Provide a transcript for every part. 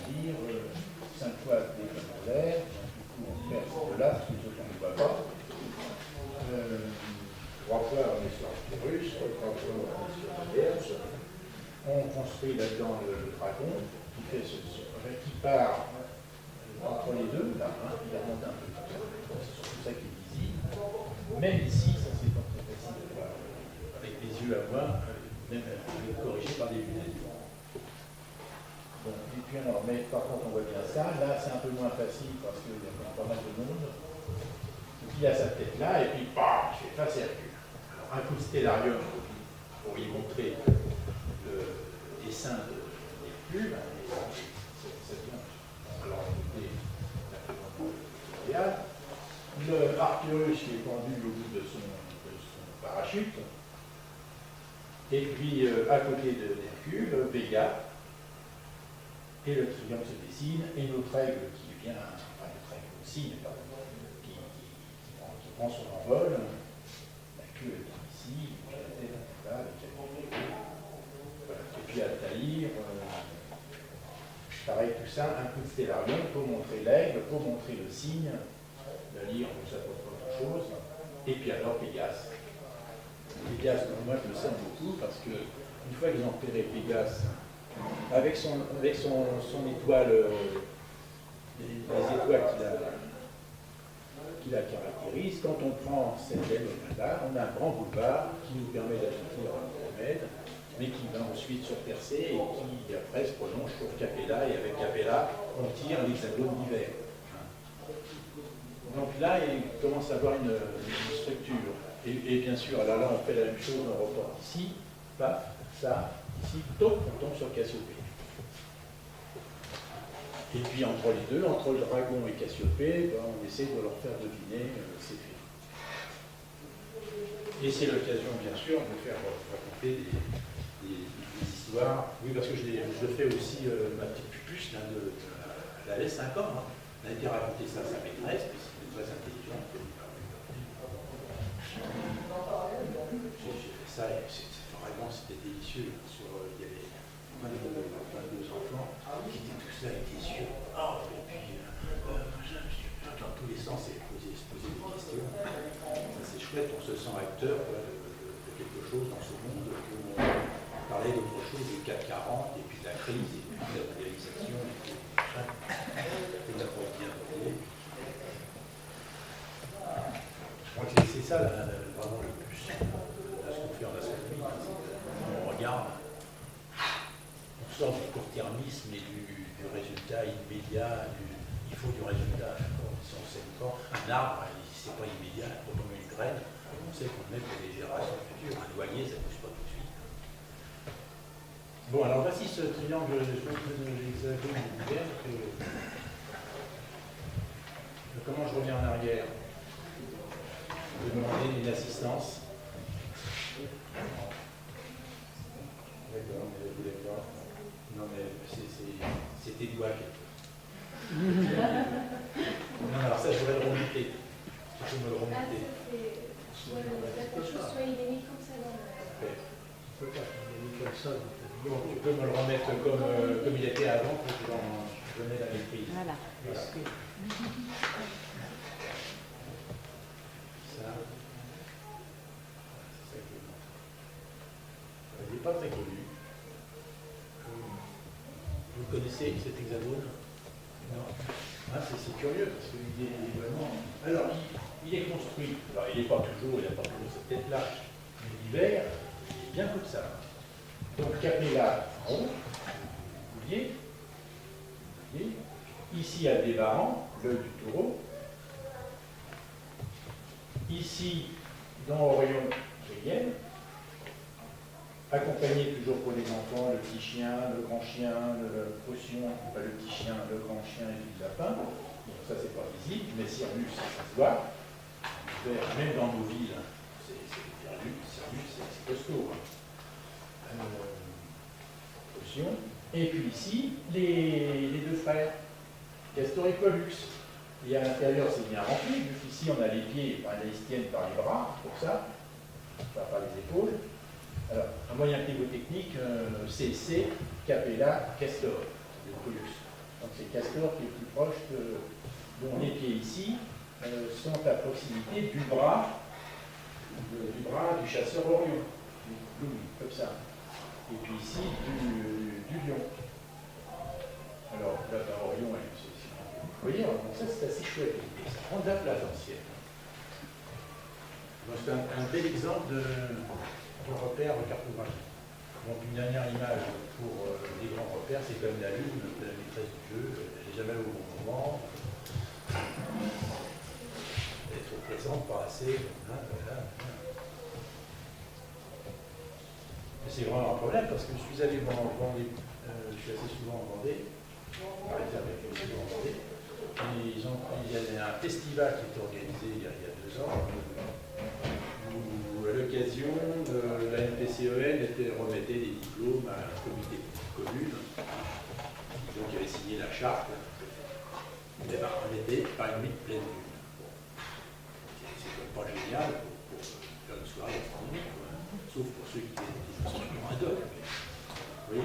dire 5 fois l'air, du coup on perce de là, parce que les autres on ne voit pas. 3 fois on est sur Pyrrhus, 3 fois on est sur la Vierge. On construit là-dedans le dragon qui part entre les deux, là, hein, il remonte un peu. C'est surtout ça qui est visible. Même ici, ça c'est pas très facile de voir avec les yeux à voir, même corrigé par des lunettes. Bon, et puis alors, mais par contre on voit bien ça, là c'est un peu moins facile parce qu'il y a quand même pas mal de monde. Donc il a sa tête là, et puis bam, il fait face et recule. Alors un coup de stellarium pour y montrer le dessin des plumes, c'est bien. Alors écoutez, le Arcturus qui est pendu au bout de son parachute, et puis à côté de Hercule, Véga, et le triangle se dessine, et notre aigle qui vient, enfin notre aigle aussi, mais pardon, qui prend son envol, la queue est ici, la tête est là, voilà. Et puis Altaïr, pareil tout ça, un coup de stellarium pour montrer l'aigle, pour montrer le cygne, la lyre, ça peut être autre chose, et puis alors Pégase. Pégase, moi je le sens beaucoup parce que une fois qu'ils ont repéré Pégase, avec son étoile, les étoiles qui la caractérisent, quand on prend cette aigle-là, on a un grand boulevard qui nous permet d'aboutir à Andromède, mais qui va ensuite sur Persée et qui après se prolonge sur Capella, et avec Capella, on tire l'hexagone d'hiver. Donc là, il commence à avoir une structure. Et bien sûr, alors là, on fait la même chose, on reporte ici, paf, ça, ici, top, on tombe sur Cassiopée. Et puis entre les deux, entre le dragon et Cassiopée, ben, on essaie de leur faire deviner ces faits. Et c'est l'occasion, bien sûr, de faire raconter des histoires. Oui, parce que je le fais aussi, ma petite pupuche, là, elle avait 5 ans. Hein. Elle a été raconter ça à sa maîtresse, puis c'est très intelligent. Ça, vraiment, c'était délicieux. Il y avait 22 enfants qui étaient tous là avec des yeux. Oh, et puis, dans tous les sens, et se poser des questions. C'est chouette, on se sent acteur de quelque chose dans ce monde. On parlait d'autre chose du 440, et puis de la crise, et puis de la réalisation, et puis de la propriété. Je crois que c'est ça vraiment le plus de ce qu'on fait en astronomie. On regarde, on sort du court-termisme et du résultat immédiat, il faut du résultat. Si on sait encore, un arbre, c'est pas immédiat, quand on met une graine, on sait qu'on met pour les générations futures. Un noyer, ça ne bouge pas tout de suite. Bon, alors voici ce triangle de l'hexagone d'hiver. Comment je reviens en arrière? Je vais demander une assistance. D'accord, mais vous voulez pas. Non, mais c'est tes doigts. Non, alors ça, je voudrais le remonter. Tu peux me le remonter. Soit il est mis comme ça dans le... Je peux pas, il est mis comme ça. Bon, tu peux me le remettre comme il était avant pour que je mette la méprise. Voilà. Ça. Il n'est pas très connu. Vous connaissez cet hexagone? Non. Ah, c'est curieux parce qu'il est vraiment. Alors, il est construit. Alors, il n'est pas toujours, il n'a pas toujours cette tête-là. Mais l'hiver, il est bien comme ça. Donc, Capella en haut, vous voyez. Ici, Aldébaran, l'œil du taureau. Ici, dans Orion, Riel, accompagné toujours pour les enfants, le petit chien, le grand chien, le potion, pas le petit chien, le grand chien et le lapin. Donc ça, c'est pas visible, mais Cyrus, ça se voit. Même dans nos villes, c'est Cyrus, c'est costaud. Hein. Potion. Et puis ici, les deux frères, Castor et Pollux. Et à l'intérieur, c'est bien rempli. Ici, on a les pieds, enfin, ils se tiennent par les bras, pour ça, par les épaules. Alors, un moyen mnémotechnique, CC, Capella, Castor, de Pollux. c'est Castor qui est plus proche dont les pieds ici sont à proximité du bras du chasseur Orion, comme ça. Et puis ici, du lion. Alors, là, Orion, vous voyez, donc ça c'est assez chouette. Ça prend de la place ancienne. C'est un bel exemple de repère cartographique. Donc une dernière image pour les grands repères, c'est comme la lune, la maîtresse du jeu, elle n'est jamais au bon moment. Elle se présente pas assez. Voilà. C'est vraiment un problème parce que je suis allé en Vendée, je suis assez souvent en Vendée, par exemple avec les en Vendée. Il y avait un festival qui était organisé il y a 2 ans, où à l'occasion de la NPCEN remettait des diplômes à un comité de commune, donc qui avait signé la charte, et ben, on était par une nuit de pleine lune. C'est quand même pas génial pour faire une soirée astronomique, sauf pour ceux qui sont un doc. Oui.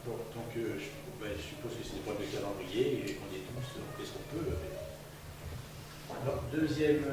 Bon, donc je suppose que c'est des problèmes de calendrier et qu'on est tous, on fait ce qu'on peut. Alors, deuxième,